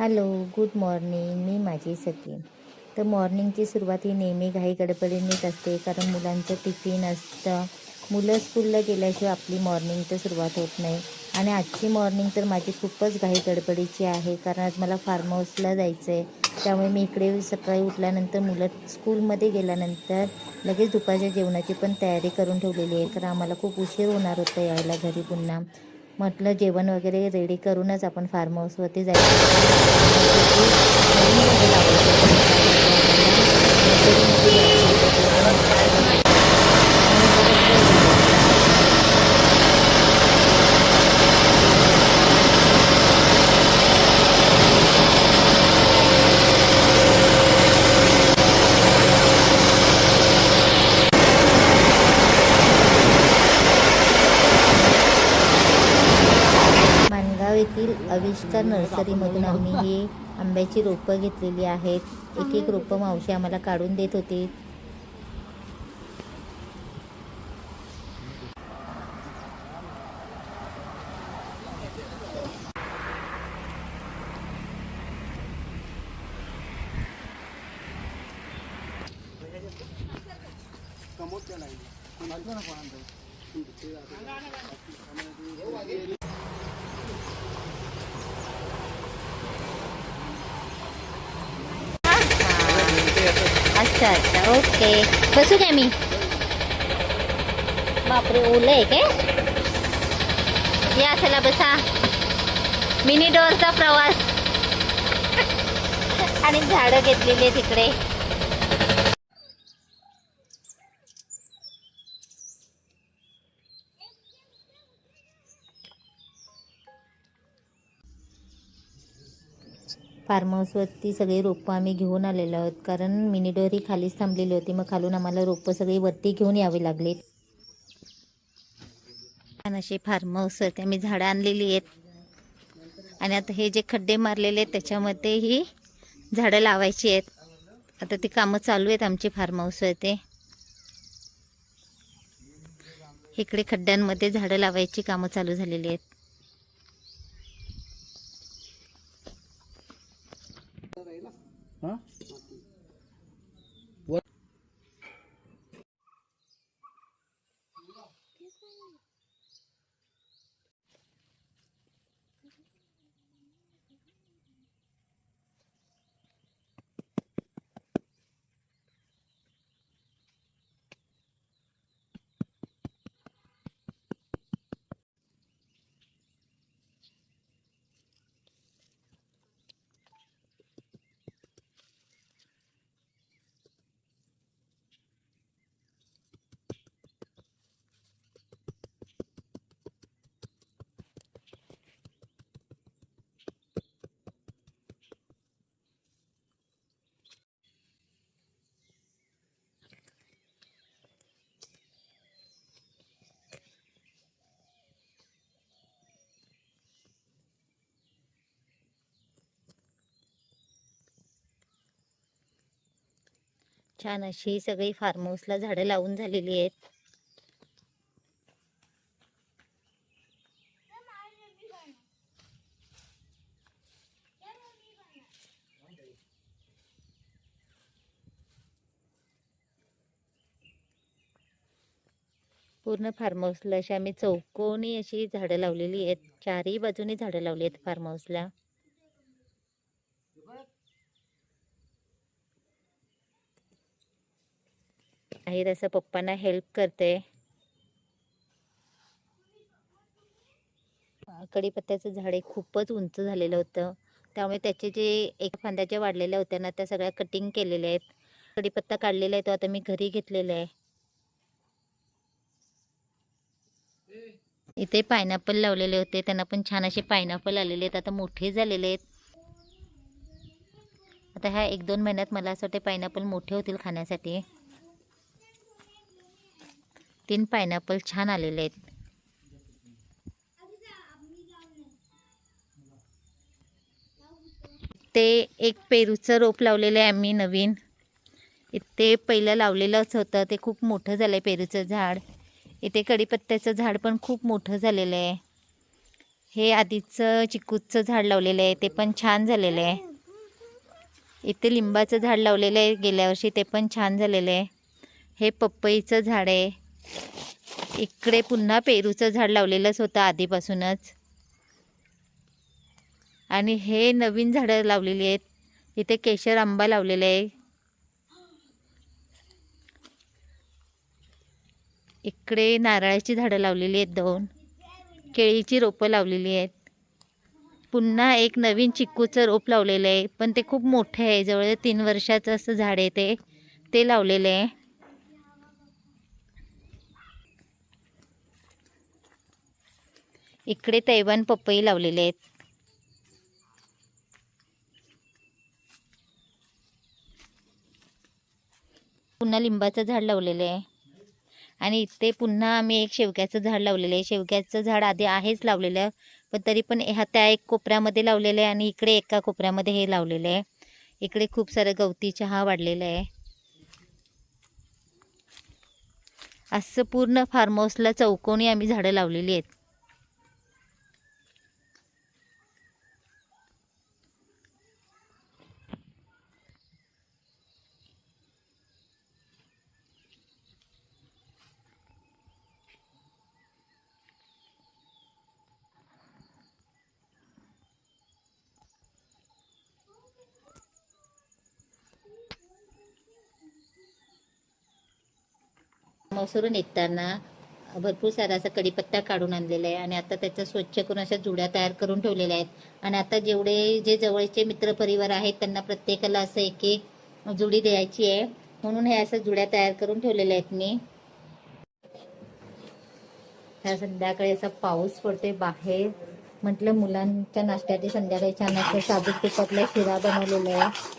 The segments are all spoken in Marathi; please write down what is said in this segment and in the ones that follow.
Hello, good morning. मी माझी सखी. तर मॉर्निंगची सुरुवात ही नेहमी घाई गडबडीनेच असते, कारण मुलांचं टिफिन असतं. मुलं स्कूलला गेल्याशिवाय आपली मॉर्निंग तर सुरुवात होत नाही. आणि आजची मॉर्निंग तर माझी खूपच घाई गडबडीची आहे, कारण आज मला फार्म हाऊसला जायचं आहे. त्यामुळे मी इकडे सकाळी उठल्यानंतर मुलं स्कूलमध्ये गेल्यानंतर लगेच दुपारच्या जेवणाची पण तयारी करून ठेवलेली आहे, कारण आम्हाला खूप उशीर होणार होतं यायला घरी पुन्हा. म्हटलं जेवण वगैरे रेडी करूनच आपण फार्म हाऊसवरती जायचं. नवीन झाडं लावायचे होते नर्सरीमध्ये जायचं होतं ते आणि बराच वेळ झाला. माणगाव येथील आविष्कार नर्सरीमधून आम्ही ही आंब्याची रोपं घेतलेली आहेत. एक एक रोपं मावशी आम्हाला काढून देत होती. अच्छा अच्छा, ओके. बसू काय मी? बापरे, ओलं आहे काय? या चला बसा. मिनी डोअरचा प्रवास. आणि झाडं घेतलेली आहेत तिकडे. फार्म हाऊसवरती सगळी रोपं आम्ही घेऊन आलेलो आहोत, कारण मिनी डोअर ही खालीच थांबलेली होती. मग खालून आम्हाला रोपं सगळी वरती घेऊन यावी लागली. छान अशी फार्म हाऊसवरती आम्ही झाडं आणलेली आहेत. आणि आता हे जे खड्डे मारलेले आहेत त्याच्यामध्ये ही झाडं लावायची आहेत. आता ती कामं चालू आहेत आमची फार्म हाऊसवरती. इकडे खड्ड्यांमध्ये झाडं लावायची कामं चालू झालेली आहेत. छान अशी सगळी फार्म हाऊसला झाडं लावून झालेली आहेत. पूर्ण फार्म हाऊसला अशी आम्ही चौकोनी अशी झाडं लावलेली आहेत. चारही बाजूनी झाडं लावली आहेत फार्म हाऊसला. आहे तसं पप्पांना हेल्प करते. कढीपत्त्याचं झाड खूपच उंच झालेलं होतं, त्यामुळे त्याचे जे एक फांद्याच्या वाढलेल्या होत्या ना त्या सगळ्या कटिंग केलेल्या आहेत. कढीपत्ता काढलेला आहे तो आता मी घरी घेतलेला आहे. इथे पायनॅपल लावलेले होते, त्यांना पण छान असे पायनॅपल आलेले आहेत. आता मोठे झालेले आहेत. आता ह्या 1-2 महिन्यात मला असं वाटते पायनॅपल मोठे होतील खाण्यासाठी. 3 पायनॅपल छान आलेले आहेत. ते एक पेरूचं रोप लावलेलं आहे आम्ही नवीन. इथे पहिलं लावलेलंच होतं, ते खूप मोठं झालं आहे पेरूचं झाड. इथे कढीपत्त्याचं झाड पण खूप मोठं झालेलं आहे. हे आधीचं चिकूचं झाड लावलेलं आहे, ते पण छान झालेलं आहे. इथे लिंबाचं झाड लावलेलं आहे गेल्या वर्षी, ते पण छान झालेलं आहे. हे पपईचं झाड आहे. इकडे पुन्हा पेरूचं झाड लावलेलंच होतं आधीपासूनच. आणि हे नवीन झाडं लावलेली आहेत. इथे केशर आंबा लावलेला आहे. इकडे नारळाची झाडं लावलेली आहेत 2. केळीची रोपं लावलेली आहेत. पुन्हा एक नवीन चिक्कूचं रोप लावलेलं आहे, पण ते खूप मोठे आहे, जवळ 3 वर्षाचं असं झाड आहे ते लावलेलं आहे. इकडे तैवान पपई लावलेले आहेत. पुन्हा लिंबाचं झाड लावलेलं आहे. आणि इथे पुन्हा आम्ही एक शेवग्याचं झाड लावलेलं आहे. शेवग्याचं झाड आधी आहेच लावलेलं, पण तरी पण त्या एक कोपऱ्यामध्ये लावलेलं आहे आणि इकडे एका कोपऱ्यामध्ये हे लावलेलं आहे. इकडे खूप सारं गवती चहा वाढलेला आहे. असं पूर्ण फार्म हाऊसला चौकोनी आम्ही झाडं लावलेली आहेत. मसूरून येताना भरपूर सारा असा कढीपत्ता काढून आणलेला आहे आणि आता त्याचं स्वच्छ करून अशा जुड्या तयार करून ठेवलेल्या आहेत. आणि आता जे जवळचे मित्रपरिवार आहेत त्यांना प्रत्येकाला असं एक एक जुडी द्यायची आहे, म्हणून हे असं जुड्या तयार करून ठेवलेल्या आहेत मी. संध्याकाळी असा पाऊस पडतोय बाहेर, म्हटलं मुलांच्या नाश्त्याची संध्याकाळी छान असं साबूत तुपातला शिरा बनवलेला आहे.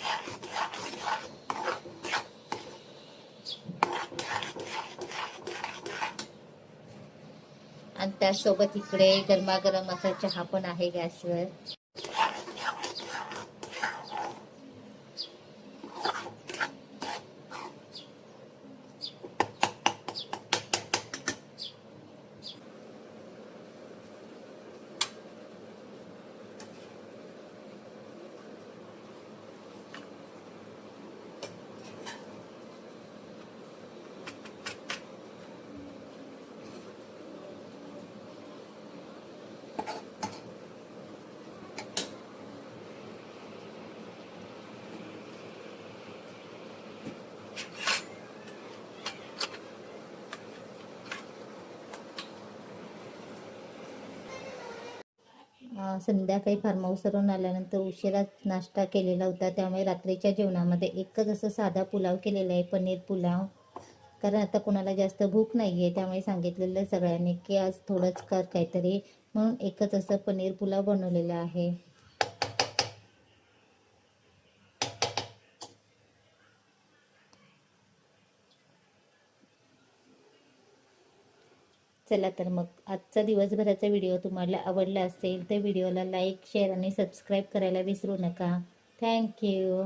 आणि त्यासोबत इकडे गरमागरम असा चहा पण आहे गॅसवर. संध्याकाळी फार्म हाऊसवरून आल्यानंतर उशिराच नाश्ता केलेला होता, त्यामुळे रात्रीच्या जेवणामध्ये एकच असं साधा पुलाव केलेला आहे, पनीर पुलाव. कारण आता कोणाला जास्त भूक नाही आहे, त्यामुळे सांगितलेलं सगळ्यांनी की आज थोडंच कर काहीतरी, म्हणून एकच असं पनीर पुलाव बनवलेला आहे. चला तर मग आजचा दिवसभराचा व्हिडिओ तुम्हाला आवडला असेल तर व्हिडिओला लाईक, शेअर आणि सबस्क्राईब करायला विसरू नका. थँक्यू.